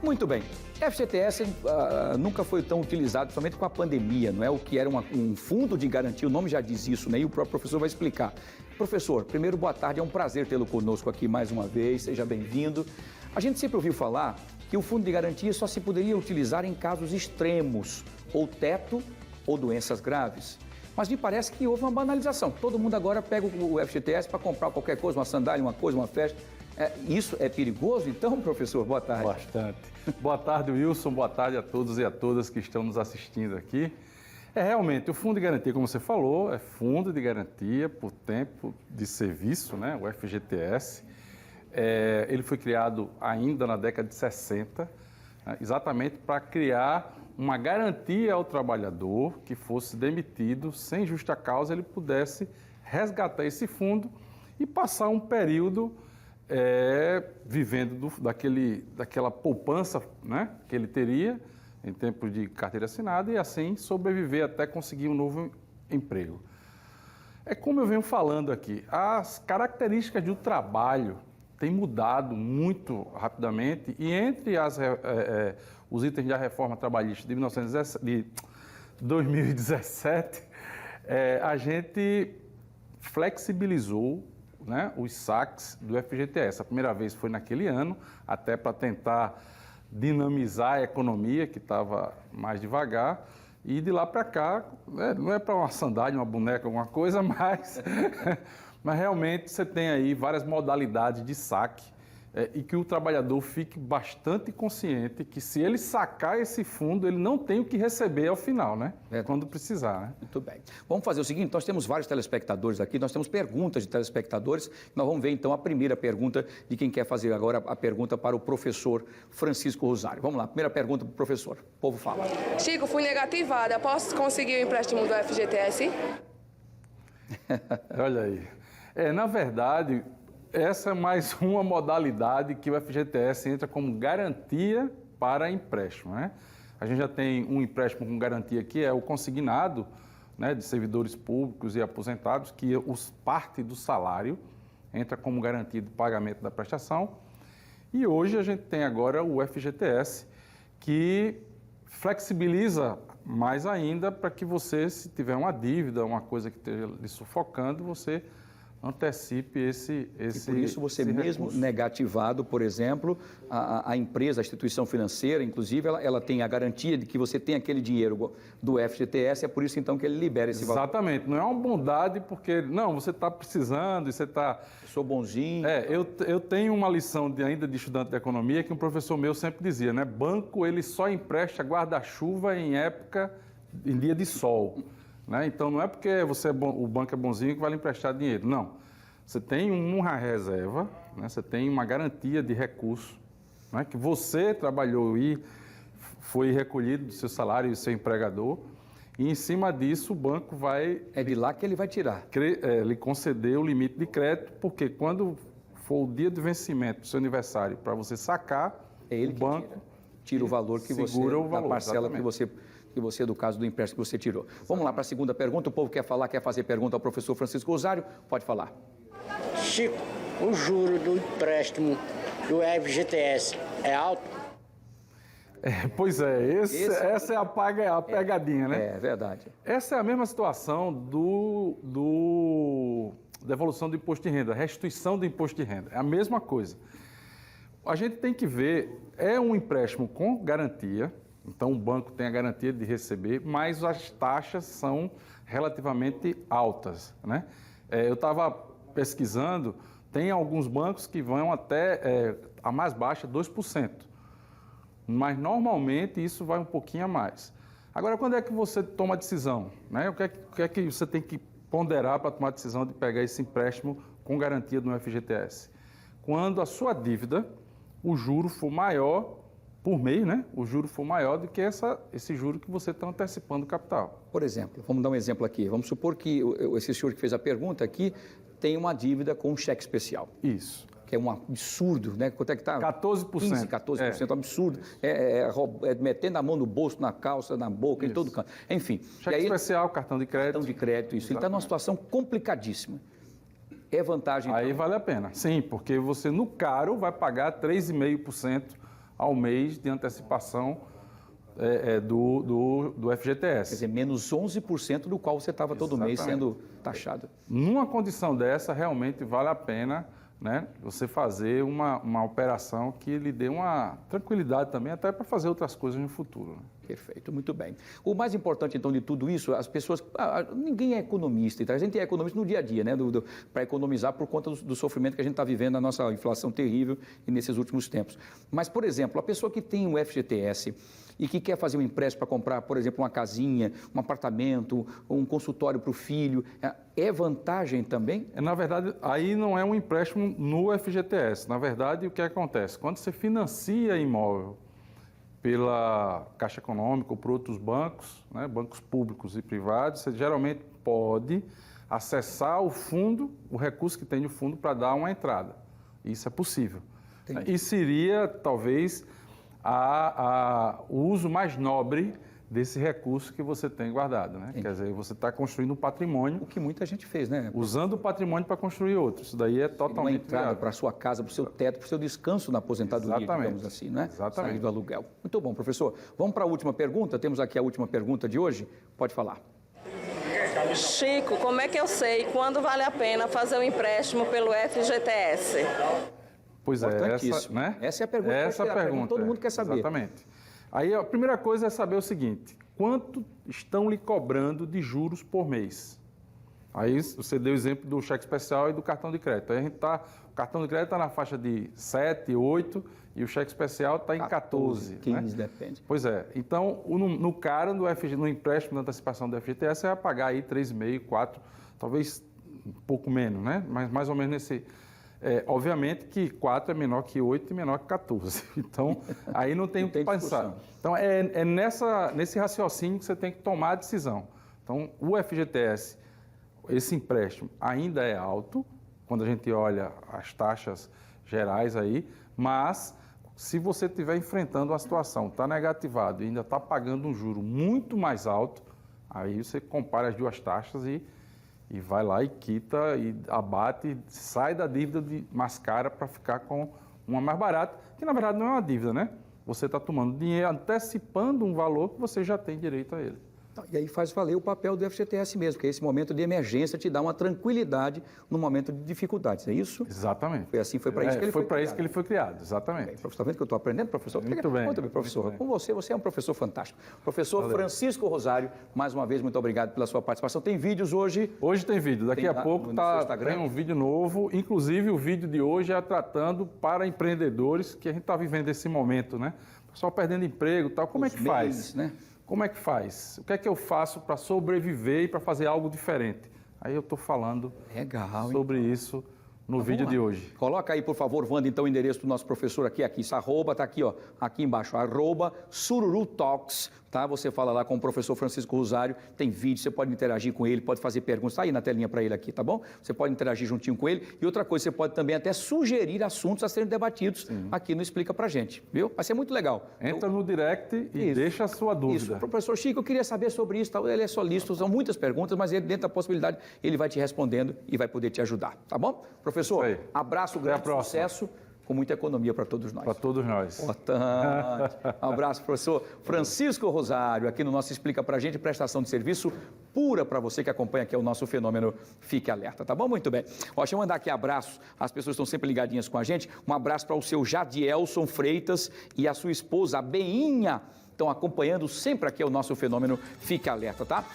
Muito bem. FGTS nunca foi tão utilizado, somente com a pandemia, não é? O que era um fundo de garantia, o nome já diz isso, né? E o próprio professor vai explicar. Professor, primeiro, boa tarde, é um prazer tê-lo conosco aqui mais uma vez, seja bem-vindo. A gente sempre ouviu falar que o fundo de garantia só se poderia utilizar em casos extremos, ou teto, ou doenças graves. Mas me parece que houve uma banalização. Todo mundo agora pega o FGTS para comprar qualquer coisa, uma sandália, uma coisa, uma festa. Isso é perigoso, então, professor? Boa tarde. Bastante. Boa tarde, Wilson. Boa tarde a todos e a todas que estão nos assistindo aqui. Realmente, o Fundo de Garantia, como você falou, é Fundo de Garantia por Tempo de Serviço, né? O FGTS. Ele foi criado ainda na década de 60, né? Exatamente para criar uma garantia ao trabalhador que fosse demitido sem justa causa, ele pudesse resgatar esse fundo e passar um período vivendo daquela poupança, né, que ele teria em tempo de carteira assinada e assim sobreviver até conseguir um novo emprego. É como eu venho falando aqui, as características do trabalho têm mudado muito rapidamente e entre os itens da reforma trabalhista de 2017, a gente flexibilizou, né, os saques do FGTS. A primeira vez foi naquele ano, até para tentar dinamizar a economia, que estava mais devagar, e de lá para cá, não é para uma sandália, uma boneca, alguma coisa, mas realmente você tem aí várias modalidades de saque e que o trabalhador fique bastante consciente que se ele sacar esse fundo, ele não tem o que receber ao final, né? Quando precisar, né? Muito bem. Vamos fazer o seguinte, nós temos vários telespectadores aqui, nós temos perguntas de telespectadores, nós vamos ver então a primeira pergunta de quem quer fazer agora a pergunta para o professor Francisco Rosário. Vamos lá, primeira pergunta para o professor, o povo fala. Chico, fui negativada, posso conseguir o empréstimo do FGTS? Olha aí. Na verdade, essa é mais uma modalidade que o FGTS entra como garantia para empréstimo, né? A gente já tem um empréstimo com garantia que é o consignado, né, de servidores públicos e aposentados, que parte do salário entra como garantia de pagamento da prestação. E hoje a gente tem agora o FGTS, que flexibiliza mais ainda para que você, se tiver uma dívida, uma coisa que esteja lhe sufocando, você antecipe esse E por isso você mesmo recurso. negativado, por exemplo, a empresa, a instituição financeira, inclusive, ela tem a garantia de que você tem aquele dinheiro do FGTS, é por isso então que ele libera esse valor. Exatamente, não é uma bondade porque, não, você está precisando e você está... Sou bonzinho. Eu tenho uma lição ainda de estudante de economia que um professor meu sempre dizia, né? Banco, ele só empresta guarda-chuva em dia de sol. Né? Então, não é porque o banco é bonzinho que vai lhe emprestar dinheiro, não. Você tem uma reserva, né? Você tem uma garantia de recurso, né? Que você trabalhou e foi recolhido do seu salário e do seu empregador, e em cima disso o banco vai... É de lá que ele vai tirar. Lhe conceder o limite de crédito, porque quando for o dia de vencimento do seu aniversário para você sacar, o banco tira o valor que você... segura o valor, a parcela exatamente. que você, do caso do empréstimo que você tirou. Exatamente. Vamos lá para a segunda pergunta. O povo quer fazer pergunta ao professor Francisco Rosário. Pode falar. Chico, o juro do empréstimo do FGTS é alto? Pois é, essa é a pegadinha, né? É verdade. Essa é a mesma situação da devolução do imposto de renda, restituição do imposto de renda. É a mesma coisa. A gente tem que ver, é um empréstimo com garantia, então o banco tem a garantia de receber, mas as taxas são relativamente altas, né? Eu estava pesquisando, tem alguns bancos que vão até a mais baixa, 2%. Mas normalmente isso vai um pouquinho a mais. Agora, quando é que você toma a decisão? Né? O que é que você tem que ponderar para tomar a decisão de pegar esse empréstimo com garantia no FGTS? Quando a sua dívida, o juro for maior por mês, né? O juro for maior do que esse juro que você está antecipando o capital. Por exemplo, vamos dar um exemplo aqui. Vamos supor que esse senhor que fez a pergunta aqui tem uma dívida com um cheque especial. Isso. Que é um absurdo, né? Quanto é que está? 14%. 15%, 14%, absurdo. Metendo a mão no bolso, na calça, na boca, isso. Em todo canto. Enfim. Cheque especial, cartão de crédito. Cartão de crédito, isso. Ele está numa situação complicadíssima. É vantagem. Aí então vale a pena. Sim, porque você no caro vai pagar 3,5% ao mês de antecipação do FGTS. Quer dizer, menos 11% do qual você estava todo mês sendo taxado. Numa condição dessa, realmente vale a pena, né, você fazer uma operação que lhe dê uma tranquilidade também, até para fazer outras coisas no futuro. Né? Perfeito, muito bem. O mais importante, então, de tudo isso, as pessoas... ninguém é economista, então a gente é economista no dia a dia, né? Para economizar por conta do sofrimento que a gente está vivendo, na nossa inflação terrível e nesses últimos tempos. Mas, por exemplo, a pessoa que tem um FGTS e que quer fazer um empréstimo para comprar, por exemplo, uma casinha, um apartamento, um consultório para o filho, é vantagem também? Na verdade, aí não é um empréstimo no FGTS. Na verdade, o que acontece? Quando você financia imóvel pela Caixa Econômica ou por outros bancos, né, bancos públicos e privados, você geralmente pode acessar o fundo, o recurso que tem no fundo para dar uma entrada. Isso é possível. Entendi. E seria, talvez, o uso mais nobre desse recurso que você tem guardado, né? Quer dizer, você está construindo um patrimônio. O que muita gente fez, né? Usando o patrimônio para construir outro. Isso daí é totalmente... Uma entrada para a sua casa, para o seu teto, para o seu descanso na aposentadoria, digamos assim, né? Exatamente. Sair do aluguel. Muito bom, professor. Vamos para a última pergunta? Temos aqui a última pergunta de hoje. Pode falar. Chico, como é que eu sei quando vale a pena fazer um empréstimo pelo FGTS? Pois é, essa é a pergunta. Essa é a pergunta. Todo mundo quer saber. Exatamente. Aí a primeira coisa é saber o seguinte: quanto estão lhe cobrando de juros por mês? Aí você deu o exemplo do cheque especial e do cartão de crédito. Aí o cartão de crédito está na faixa de 7, 8 e o cheque especial está em 14. 15, né? Depende. Pois é. Então, no empréstimo de antecipação do FGTS, você vai pagar aí 3,5, 4, talvez um pouco menos, né? Mas mais ou menos nesse... obviamente que 4 é menor que 8 e menor que 14. Então, aí não tem o que pensar. Então, nesse raciocínio que você tem que tomar a decisão. Então, o FGTS, esse empréstimo ainda é alto, quando a gente olha as taxas gerais aí, mas se você estiver enfrentando uma situação, está negativado e ainda está pagando um juro muito mais alto, aí você compara as duas taxas e vai lá e quita, e abate, sai da dívida mais cara para ficar com uma mais barata, que na verdade não é uma dívida, né? Você está tomando dinheiro, antecipando um valor que você já tem direito a ele. E aí faz valer o papel do FGTS mesmo, que esse momento de emergência te dá uma tranquilidade no momento de dificuldades, é isso? Exatamente. Foi para isso que ele foi criado. Foi para isso que ele foi criado, exatamente. Bem, está vendo que eu estou aprendendo, professor? Muito bem. Muito bem, professor. Muito bem. Com você é um professor fantástico. Professor Francisco Rosário, mais uma vez, muito obrigado pela sua participação. Tem vídeos hoje? Hoje tem vídeo. Daqui a pouco tem um vídeo novo. Inclusive, o vídeo de hoje é tratando para empreendedores que a gente está vivendo esse momento, né? O pessoal perdendo emprego e tal. Como é que faz? Né? Como é que faz? O que é que eu faço para sobreviver e para fazer algo diferente? Aí eu estou falando sobre isso no vídeo de hoje. Coloca aí, por favor, Wanda, então o endereço do nosso professor aqui. Esse arroba está aqui, ó, aqui embaixo, arroba Sururu Talks, tá? Você fala lá com o professor Francisco Rosário, tem vídeo, você pode interagir com ele, pode fazer perguntas, está aí na telinha para ele aqui, tá bom? Você pode interagir juntinho com ele. E outra coisa, você pode também até sugerir assuntos a serem debatidos aqui no Explica Pra Gente, viu? Vai ser muito legal. Entra no direct e deixa a sua dúvida. Isso, professor Chico, eu queria saber sobre isso, ele é solícito, são muitas perguntas, mas ele, dentro da possibilidade, ele vai te respondendo e vai poder te ajudar, tá bom? Professor, abraço, grande sucesso, com muita economia para todos nós. Para todos nós. Importante. Um abraço, professor Francisco Rosário, aqui no nosso Explica Pra Gente, prestação de serviço pura para você que acompanha aqui o nosso fenômeno Fique Alerta, tá bom? Muito bem. Ó, deixa eu mandar aqui abraços, as pessoas estão sempre ligadinhas com a gente. Um abraço para o seu Jadielson Freitas e a sua esposa, a Beinha, estão acompanhando sempre aqui o nosso fenômeno Fique Alerta, tá?